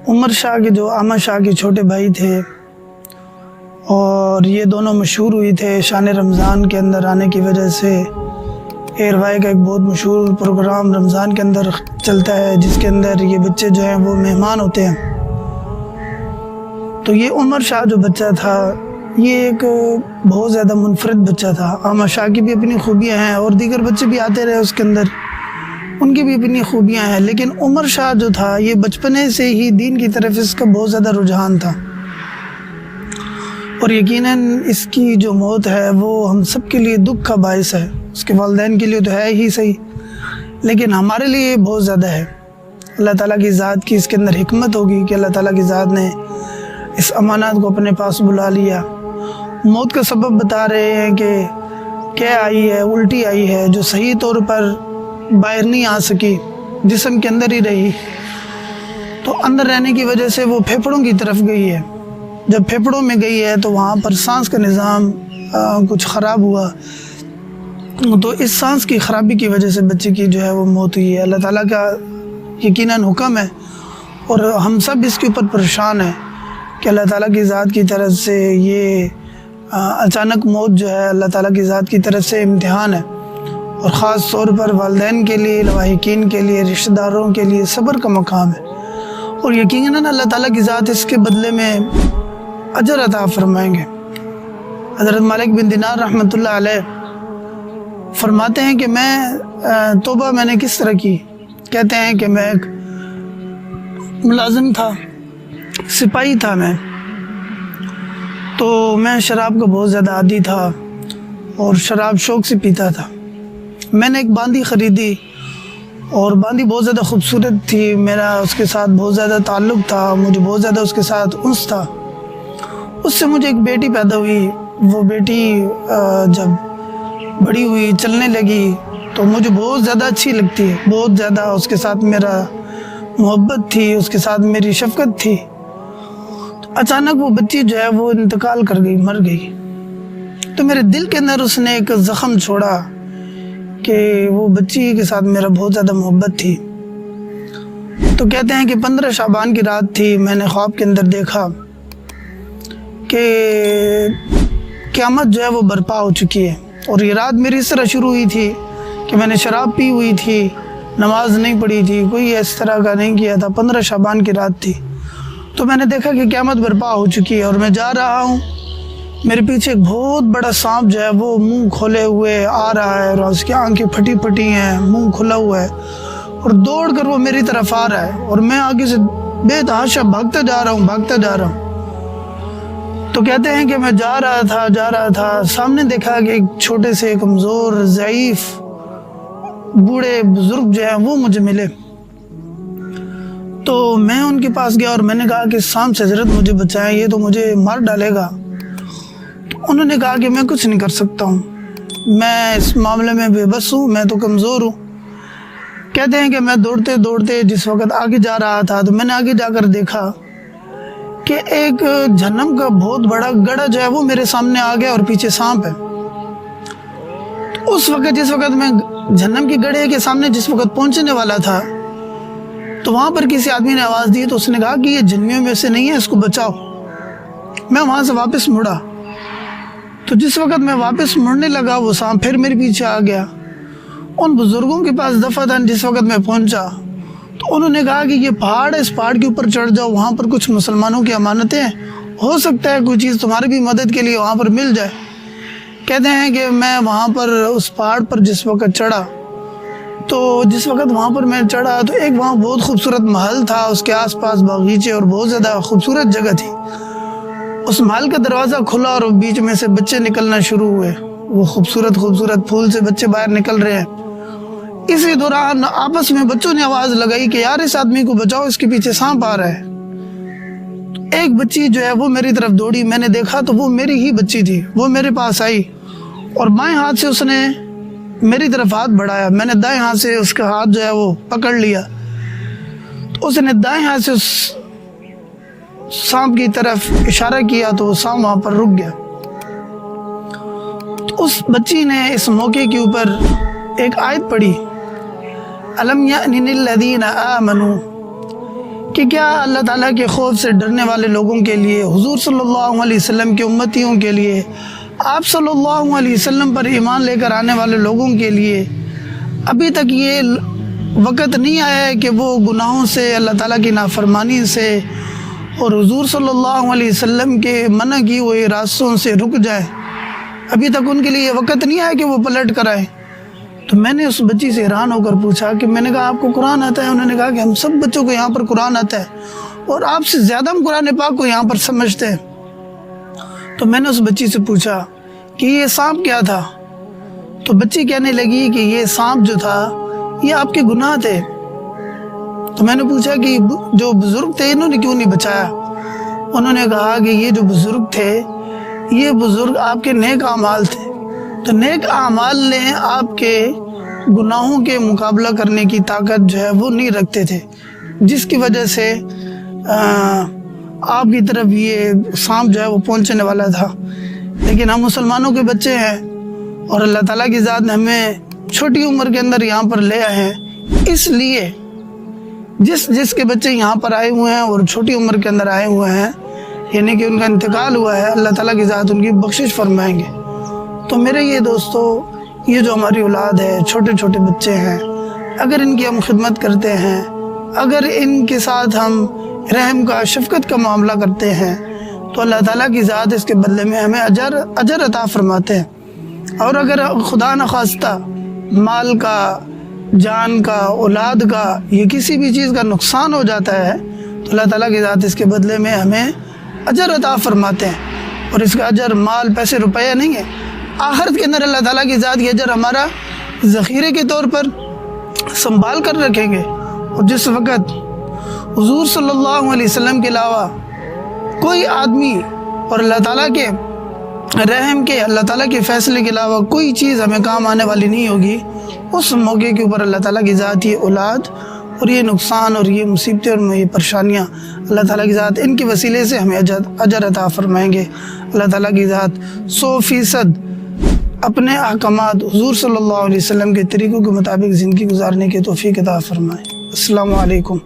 عمر شاہ کے جو احمد شاہ کے چھوٹے بھائی تھے، اور یہ دونوں مشہور ہوئی تھے شان رمضان کے اندر آنے کی وجہ سے۔ ایئر کا ایک بہت مشہور پروگرام رمضان کے اندر چلتا ہے جس کے اندر یہ بچے جو ہیں وہ مہمان ہوتے ہیں۔ تو یہ عمر شاہ جو بچہ تھا یہ ایک بہت زیادہ منفرد بچہ تھا۔ احمد شاہ کی بھی اپنی خوبیاں ہیں اور دیگر بچے بھی آتے رہے اس کے اندر، ان کی بھی اپنی خوبیاں ہیں، لیکن عمر شاہ جو تھا یہ بچپنے سے ہی دین کی طرف اس کا بہت زیادہ رجحان تھا، اور یقیناً اس کی جو موت ہے وہ ہم سب کے لیے دکھ کا باعث ہے۔ اس کے والدین کے لیے تو ہے ہی صحیح، لیکن ہمارے لیے بہت زیادہ ہے۔ اللہ تعالیٰ کی ذات کی اس کے اندر حکمت ہوگی کہ اللہ تعالیٰ کی ذات نے اس امانات کو اپنے پاس بلا لیا۔ موت کا سبب بتا رہے ہیں کہ کیا آئی ہے، الٹی آئی ہے جو صحیح طور پر باہر نہیں آ سکی، جسم کے اندر ہی رہی، تو اندر رہنے کی وجہ سے وہ پھیپھڑوں کی طرف گئی ہے۔ جب پھیپھڑوں میں گئی ہے تو وہاں پر سانس کا نظام کچھ خراب ہوا، تو اس سانس کی خرابی کی وجہ سے بچے کی جو ہے وہ موت ہوئی ہے۔ اللہ تعالیٰ کا یقیناً حکم ہے، اور ہم سب اس کے اوپر پریشان ہیں کہ اللہ تعالیٰ کی ذات کی طرف سے یہ اچانک موت جو ہے اللہ تعالیٰ کی ذات کی طرف سے امتحان ہے، اور خاص طور پر والدین کے لیے، لواحقین کے لیے، رشتہ داروں کے لیے صبر کا مقام ہے، اور یقیناً اللہ تعالیٰ کی ذات اس کے بدلے میں اجر عطا فرمائیں گے۔ حضرت مالک بن دینار رحمۃ اللہ علیہ فرماتے ہیں کہ توبہ میں نے کس طرح کی، کہتے ہیں کہ میں ایک ملازم تھا، سپاہی تھا میں، تو میں شراب کا بہت زیادہ عادی تھا اور شراب شوق سے پیتا تھا۔ میں نے ایک باندی خریدی، اور باندی بہت زیادہ خوبصورت تھی، میرا اس کے ساتھ بہت زیادہ تعلق تھا، مجھے بہت زیادہ اس کے ساتھ انس تھا۔ اس سے مجھے ایک بیٹی پیدا ہوئی، وہ بیٹی جب بڑی ہوئی، چلنے لگی، تو مجھے بہت زیادہ اچھی لگتی ہے، بہت زیادہ اس کے ساتھ میرا محبت تھی، اس کے ساتھ میری شفقت تھی۔ تو اچانک وہ بچی جو ہے وہ انتقال کر گئی، مر گئی، تو میرے دل کے اندر اس نے ایک زخم چھوڑا کہ وہ بچی کے ساتھ میرا بہت زیادہ محبت تھی۔ تو کہتے ہیں کہ 15 شعبان کی رات تھی، میں نے خواب کے اندر دیکھا کہ قیامت جو ہے وہ برپا ہو چکی ہے، اور یہ رات میری اس طرح شروع ہوئی تھی کہ میں نے شراب پی ہوئی تھی، نماز نہیں پڑھی تھی، کوئی اس طرح کا نہیں کیا تھا، 15 شعبان کی رات تھی۔ تو میں نے دیکھا کہ قیامت برپا ہو چکی ہے، اور میں جا رہا ہوں، میرے پیچھے ایک بہت بڑا سانپ جو ہے وہ منہ کھولے ہوئے آ رہا ہے، اور اس کی آنکھیں پھٹی پھٹی ہیں، منہ کھلا ہوا ہے، اور دوڑ کر وہ میری طرف آ رہا ہے، اور میں آگے سے بے تحاشا بھاگتا جا رہا ہوں۔ تو کہتے ہیں کہ میں جا رہا تھا، سامنے دیکھا کہ ایک چھوٹے سے کمزور ضعیف بوڑھے بزرگ جو ہیں وہ مجھے ملے، تو میں ان کے پاس گیا اور میں نے کہا کہ سانپ سے حضرت مجھے بچائیں، یہ تو مجھے مار ڈالے گا۔ تو انہوں نے کہا کہ میں کچھ نہیں کر سکتا ہوں، میں اس معاملے میں بے بس ہوں، میں تو کمزور ہوں۔ کہتے ہیں کہ میں دوڑتے جس وقت آگے جا رہا تھا، تو میں نے آگے جا کر دیکھا کہ ایک جہنم کا بہت بڑا گڑھا جو ہے وہ میرے سامنے آ گیا، اور پیچھے سانپ ہے۔ تو اس وقت جس وقت میں جہنم کے گڑھے کے سامنے جس وقت پہنچنے والا تھا، تو وہاں پر کسی آدمی نے آواز دی، تو اس نے کہا کہ یہ جنمیوں میں سے نہیں ہے، اس کو بچاؤ۔ میں وہاں سے واپس مڑا، تو جس وقت میں واپس مڑنے لگا وہ سانپ پھر میرے پیچھے آ گیا۔ ان بزرگوں کے پاس دفعتاً جس وقت میں پہنچا، تو انہوں نے کہا کہ یہ پہاڑ ہے، اس پہاڑ کے اوپر چڑھ جاؤ، وہاں پر کچھ مسلمانوں کی امانتیں ہیں، ہو سکتا ہے کوئی چیز تمہاری بھی مدد کے لیے وہاں پر مل جائے۔ کہتے ہیں کہ میں وہاں پر اس پہاڑ پر جس وقت چڑھا، تو جس وقت وہاں پر میں چڑھا تو ایک وہاں بہت خوبصورت محل تھا، اس کے آس پاس باغیچے اور بہت زیادہ خوبصورت جگہ تھی۔ اس محل کا دروازہ کھلا اور بیچ میں سے بچے نکلنا شروع ہوئے، وہ خوبصورت پھول سے بچے باہر نکل رہے ہیں۔ اسی دوران آپس میں بچوں نے آواز لگائی کہ یار اس آدمی کو بچاؤ، اس کے پیچھے سانپ آ رہا ہے۔ تو ایک بچی جو ہے وہ میری طرف دوڑی، میں نے دیکھا تو وہ میری ہی بچی تھی، وہ میرے پاس آئی اور بائیں ہاتھ سے اس نے میری طرف ہاتھ بڑھایا، میں نے دائیں ہاتھ سے اس کا ہاتھ جو ہے وہ پکڑ لیا، تو اس نے دائیں ہاتھ سے اس سانپ کی طرف اشارہ کیا تو وہ سانپ وہاں پر رک گیا۔ تو اس بچی نے اس موقع کے اوپر ایک آیت پڑھی، الم یأن للذین آمنوا، کہ کیا اللہ تعالیٰ کے خوف سے ڈرنے والے لوگوں کے لیے، حضور صلی اللہ علیہ وسلم کے امتیوں کے لیے، آپ صلی اللہ علیہ وسلم پر ایمان لے کر آنے والے لوگوں کے لیے ابھی تک یہ وقت نہیں آیا ہے کہ وہ گناہوں سے، اللہ تعالیٰ کی نافرمانی سے اور حضور صلی اللہ علیہ وسلم کے منع کی ہوئے راستوں سے رک جائیں؟ ابھی تک ان کے لیے یہ وقت نہیں آیا کہ وہ پلٹ کر آئیں؟ تو میں نے اس بچی سے حیران ہو کر پوچھا کہ میں نے کہا آپ کو قرآن آتا ہے؟ انہوں نے کہا کہ ہم سب بچوں کو یہاں پر قرآن آتا ہے اور آپ سے زیادہ ہم قرآن پاک کو یہاں پر سمجھتے ہیں۔ تو میں نے اس بچی سے پوچھا کہ یہ سانپ کیا تھا؟ تو بچی کہنے لگی کہ یہ سانپ جو تھا یہ آپ کے گناہ تھے۔ تو میں نے پوچھا کہ جو بزرگ تھے انہوں نے کیوں نہیں بچایا؟ انہوں نے کہا کہ یہ جو بزرگ تھے یہ بزرگ آپ کے نیک اعمال تھے، تو نیک اعمال نے آپ کے گناہوں کے مقابلہ کرنے کی طاقت جو ہے وہ نہیں رکھتے تھے، جس کی وجہ سے آپ کی طرف یہ سانپ جو ہے وہ پہنچنے والا تھا۔ لیکن ہم مسلمانوں کے بچے ہیں اور اللہ تعالیٰ کی ذات نے ہمیں چھوٹی عمر کے اندر یہاں پر لے آئے ہیں، اس لیے جس کے بچے یہاں پر آئے ہوئے ہیں اور چھوٹی عمر کے اندر آئے ہوئے ہیں، یعنی کہ ان کا انتقال ہوا ہے، اللہ تعالیٰ کی ذات ان کی بخشش فرمائیں گے۔ تو میرے یہ دوستو، یہ جو ہماری اولاد ہے، چھوٹے چھوٹے بچے ہیں، اگر ان کی ہم خدمت کرتے ہیں، اگر ان کے ساتھ ہم رحم کا، شفقت کا معاملہ کرتے ہیں، تو اللہ تعالیٰ کی ذات اس کے بدلے میں ہمیں اجر عطا فرماتے ہیں۔ اور اگر خدا نخواستہ مال کا، جان کا، اولاد کا، یہ کسی بھی چیز کا نقصان ہو جاتا ہے تو اللہ تعالیٰ کی ذات اس کے بدلے میں ہمیں اجر عطا فرماتے ہیں، اور اس کا اجر مال، پیسے، روپیہ نہیں ہے۔ آخرت کے اندر اللہ تعالیٰ کی ذات یہ اجر ہمارا ذخیرے کے طور پر سنبھال کر رکھیں گے۔ اور جس وقت حضور صلی اللہ علیہ وسلم کے علاوہ کوئی آدمی اور اللہ تعالیٰ کے رحم کے، اللہ تعالیٰ کے فیصلے کے علاوہ کوئی چیز ہمیں کام آنے والی نہیں ہوگی، اس موقع کے اوپر اللہ تعالیٰ کی ذات یہ اولاد اور یہ نقصان اور یہ مصیبتیں اور یہ پریشانیاں، اللہ تعالیٰ کی ذات ان کے وسیلے سے ہمیں اجر عطا فرمائیں گے۔ اللہ تعالیٰ کی ذات 100% اپنے احکامات حضور صلی اللہ علیہ وسلم کے طریقوں کے مطابق زندگی گزارنے کی توفیق عطا فرمائے۔ السلام علیکم۔